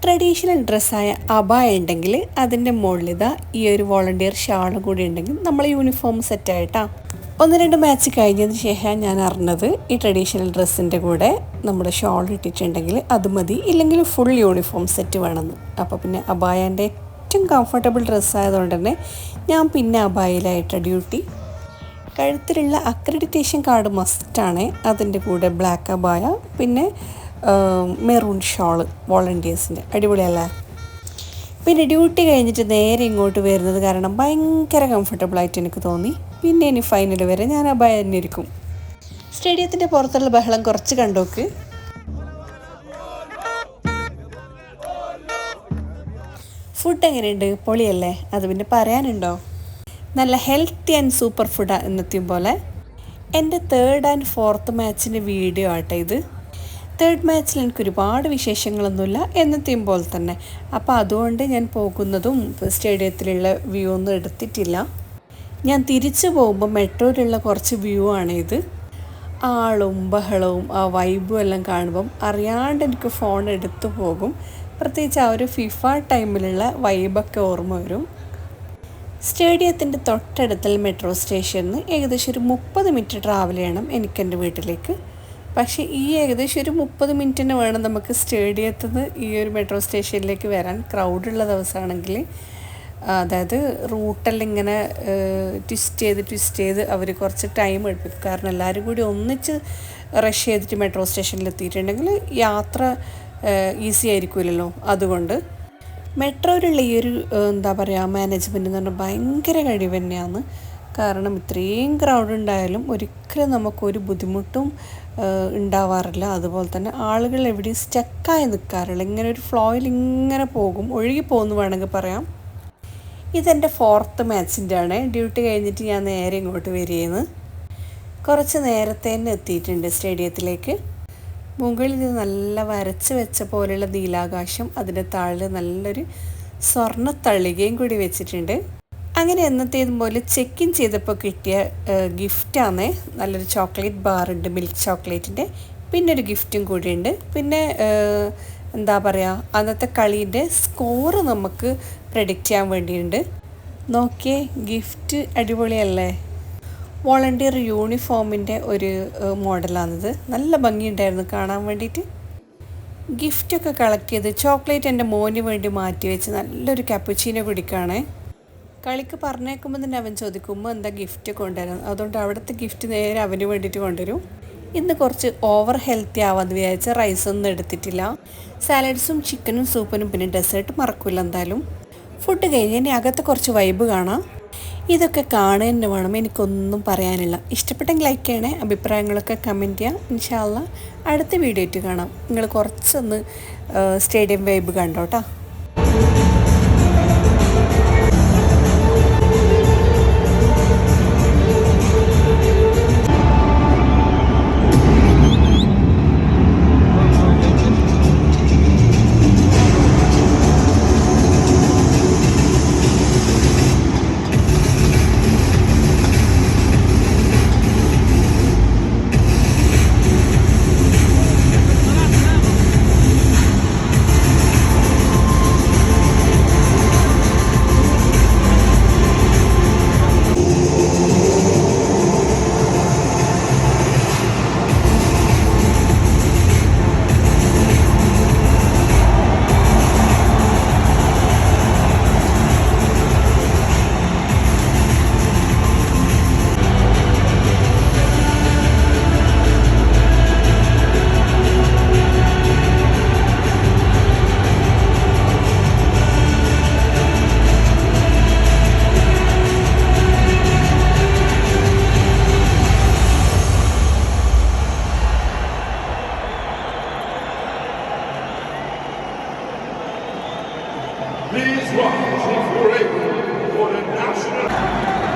Traditional ഡ്രസ്സായ അബായ ഉണ്ടെങ്കിൽ അതിൻ്റെ മുകളിൽ ഇതാ ഈ ഒരു വോളണ്ടിയർ ഷാളും കൂടി ഉണ്ടെങ്കിൽ നമ്മൾ യൂണിഫോം സെറ്റായിട്ടാണ്. 1-2 മാച്ച് കഴിഞ്ഞതിന് ശേഷം ഞാൻ അറിഞ്ഞത് ഈ ട്രഡീഷണൽ ഡ്രസ്സിൻ്റെ കൂടെ നമ്മുടെ ഷാൾ ഇട്ടിട്ടുണ്ടെങ്കിൽ അത് മതി, ഇല്ലെങ്കിൽ ഫുൾ യൂണിഫോം സെറ്റ് വേണമെന്ന്. അപ്പോൾ പിന്നെ അബായൻ്റെ ഏറ്റവും കംഫർട്ടബിൾ ഡ്രസ്സായതുകൊണ്ട് തന്നെ ഞാൻ പിന്നെ അബായയിലായിട്ട് ഡ്യൂട്ടി. കഴുത്തിലുള്ള അക്രഡിറ്റേഷൻ കാർഡ് മസ്റ്റാണ്. അതിൻ്റെ കൂടെ ബ്ലാക്ക് അബായ, പിന്നെ മെറൂൺ ഷാള് വോളണ്ടിയേഴ്സിൻ്റെ, അടിപൊളിയല്ലേ. പിന്നെ ഡ്യൂട്ടി കഴിഞ്ഞിട്ട് നേരെ ഇങ്ങോട്ട് വരുന്നത് കാരണം ഭയങ്കര കംഫർട്ടബിളായിട്ട് എനിക്ക് തോന്നി. പിന്നെ ഇനി ഫൈനൽ വരെ ഞാൻ അബായ തന്നെ ഇരിക്കും. സ്റ്റേഡിയത്തിൻ്റെ പുറത്തുള്ള ബഹളം കുറച്ച് കണ്ടോക്ക്. ഫുഡ് എങ്ങനെയുണ്ട്? പൊളിയല്ലേ? അത് പിന്നെ പറയാനുണ്ടോ? നല്ല ഹെൽത്തി ആൻഡ് സൂപ്പർ ഫുഡാണ് എന്നത്തെയും പോലെ. എൻ്റെ 3rd and 4th മാച്ചിൻ്റെ വീഡിയോ ആട്ടെ ഇത്. 3rd മാച്ചിൽ എനിക്ക് ഒരുപാട് വിശേഷങ്ങളൊന്നുമില്ല, എന്നത്തെയും പോലെ തന്നെ. അപ്പോൾ അതുകൊണ്ട് ഞാൻ പോകുന്നതും സ്റ്റേഡിയത്തിലുള്ള വ്യൂ ഒന്നും എടുത്തിട്ടില്ല. ഞാൻ തിരിച്ചു പോകുമ്പോൾ മെട്രോയിലുള്ള കുറച്ച് വ്യൂ ആണ് ഇത്. ആളും ബഹളവും ആ വൈബും എല്ലാം കാണുമ്പം അറിയാണ്ട് എനിക്ക് ഫോൺ എടുത്തു പോകും. പ്രത്യേകിച്ച് ആ ഒരു ഫിഫ ടൈമിലുള്ള വൈബൊക്കെ ഓർമ്മ വരും. സ്റ്റേഡിയത്തിൻ്റെ തൊട്ടടുത്തുള്ള മെട്രോ സ്റ്റേഷനിൽ ഏകദേശം ഒരു 30 മിനിറ്റ് ട്രാവൽ ചെയ്യണം എനിക്കെൻ്റെ വീട്ടിലേക്ക്. പക്ഷേ ഈ ഏകദേശം ഒരു 30 മിനിറ്റ് തന്നെ വേണം നമുക്ക് സ്റ്റേഡിയത്തിൽ നിന്ന് ഈ ഒരു മെട്രോ സ്റ്റേഷനിലേക്ക് വരാൻ. ക്രൗഡുള്ള ദിവസമാണെങ്കിൽ, അതായത് റൂട്ടെല്ലാം ഇങ്ങനെ ട്വിസ്റ്റ് ചെയ്ത് അവർ കുറച്ച് ടൈം എടുപ്പിക്കും. കാരണം എല്ലാവരും കൂടി ഒന്നിച്ച് റഷ് ചെയ്തിട്ട് മെട്രോ സ്റ്റേഷനിൽ എത്തിയിട്ടുണ്ടെങ്കിൽ യാത്ര ഈസി ആയിരിക്കില്ലല്ലോ. അതുകൊണ്ട് മെട്രോയിലുള്ള ഈ ഒരു എന്താ പറയുക മാനേജ്മെൻറ്റ് എന്ന് പറഞ്ഞാൽ ഭയങ്കര കഴിവ് തന്നെയാണ്. കാരണം ഇത്രയും ക്രൗഡ് ഉണ്ടായാലും ഒരിക്കലും നമുക്കൊരു ബുദ്ധിമുട്ടും ഉണ്ടാവാറില്ല. അതുപോലെ തന്നെ ആളുകൾ എവിടെയും സ്റ്റക്കായി നിൽക്കാറില്ല. ഇങ്ങനെ ഒരു ഫ്ലോയിൽ ഇങ്ങനെ പോകും, ഒഴുകി പോകുന്നു വേണമെങ്കിൽ പറയാം. ഇതെൻ്റെ 4th മാച്ചിൻ്റെ ആണ്. ഡ്യൂട്ടി കഴിഞ്ഞിട്ട് ഞാൻ നേരെ ഇങ്ങോട്ട് വരികയെന്ന്. കുറച്ച് നേരത്തെ തന്നെ എത്തിയിട്ടുണ്ട് സ്റ്റേഡിയത്തിലേക്ക്. മുകളിൽ നല്ല വരച്ച് വെച്ച പോലെയുള്ള നീലാകാശം, അതിൻ്റെ താഴെ നല്ലൊരു സ്വർണ്ണ തളികയും കൂടി വെച്ചിട്ടുണ്ട്. അങ്ങനെ എന്നത്തേതും പോലെ ചെക്ക് ഇൻ ചെയ്തപ്പോൾ കിട്ടിയ ഗിഫ്റ്റാണ്. നല്ലൊരു ചോക്ലേറ്റ് ബാറുണ്ട്, മിൽക്ക് ചോക്ലേറ്റിൻ്റെ. പിന്നെ ഒരു ഗിഫ്റ്റും കൂടിയുണ്ട്. പിന്നെ എന്താ പറയുക, അന്നത്തെ കളീൻ്റെ സ്കോറ് നമുക്ക് പ്രെഡിക്റ്റ് ചെയ്യാൻ വേണ്ടിയിട്ടുണ്ട്. നോക്കിയേ, ഗിഫ്റ്റ് അടിപൊളിയല്ലേ? വോളണ്ടിയർ യൂണിഫോമിൻ്റെ ഒരു മോഡലാണിത്. നല്ല ഭംഗിയുണ്ടായിരുന്നു കാണാൻ വേണ്ടിയിട്ട്. ഗിഫ്റ്റൊക്കെ കളക്ട് ചെയ്ത് ചോക്ലേറ്റ് എൻ്റെ മോന് വേണ്ടി മാറ്റി വെച്ച് നല്ലൊരു കപ്പുച്ചീനോ കുടിക്കുകയാണ്. കളിക്ക് പറഞ്ഞേക്കുമ്പോൾ തന്നെ അവൻ ചോദിക്കും ഉമ്മ എന്താ ഗിഫ്റ്റ് കൊണ്ടുവരാൻ. അതുകൊണ്ട് അവിടുത്തെ ഗിഫ്റ്റ് നേരെ അവന് വേണ്ടിയിട്ട് കൊണ്ടുവരും. ഇന്ന് കുറച്ച് ഓവർ ഹെൽത്തി ആവാമെന്ന് വിചാരിച്ച റൈസൊന്നും എടുത്തിട്ടില്ല. സാലഡ്സും ചിക്കനും സൂപ്പനും പിന്നെ ഡെസേർട്ട് മറക്കില്ല എന്തായാലും. ഫുഡ് കഴിഞ്ഞ് ഇനി അകത്ത് കുറച്ച് വൈബ് കാണാം. ഇതൊക്കെ കാണുക തന്നെ വേണം, എനിക്കൊന്നും പറയാനില്ല. ഇഷ്ടപ്പെട്ടെങ്കിൽ ലൈക്ക് ചെയ്യണേ, അഭിപ്രായങ്ങളൊക്കെ കമൻറ്റ് ചെയ്യാം. ഇൻഷാ അല്ലാ അടുത്ത വീഡിയോ ആയിട്ട് കാണാം. നിങ്ങൾ കുറച്ചൊന്ന് സ്റ്റേഡിയം വൈബ് കണ്ടോട്ടാ. Please rise if you're able for the national...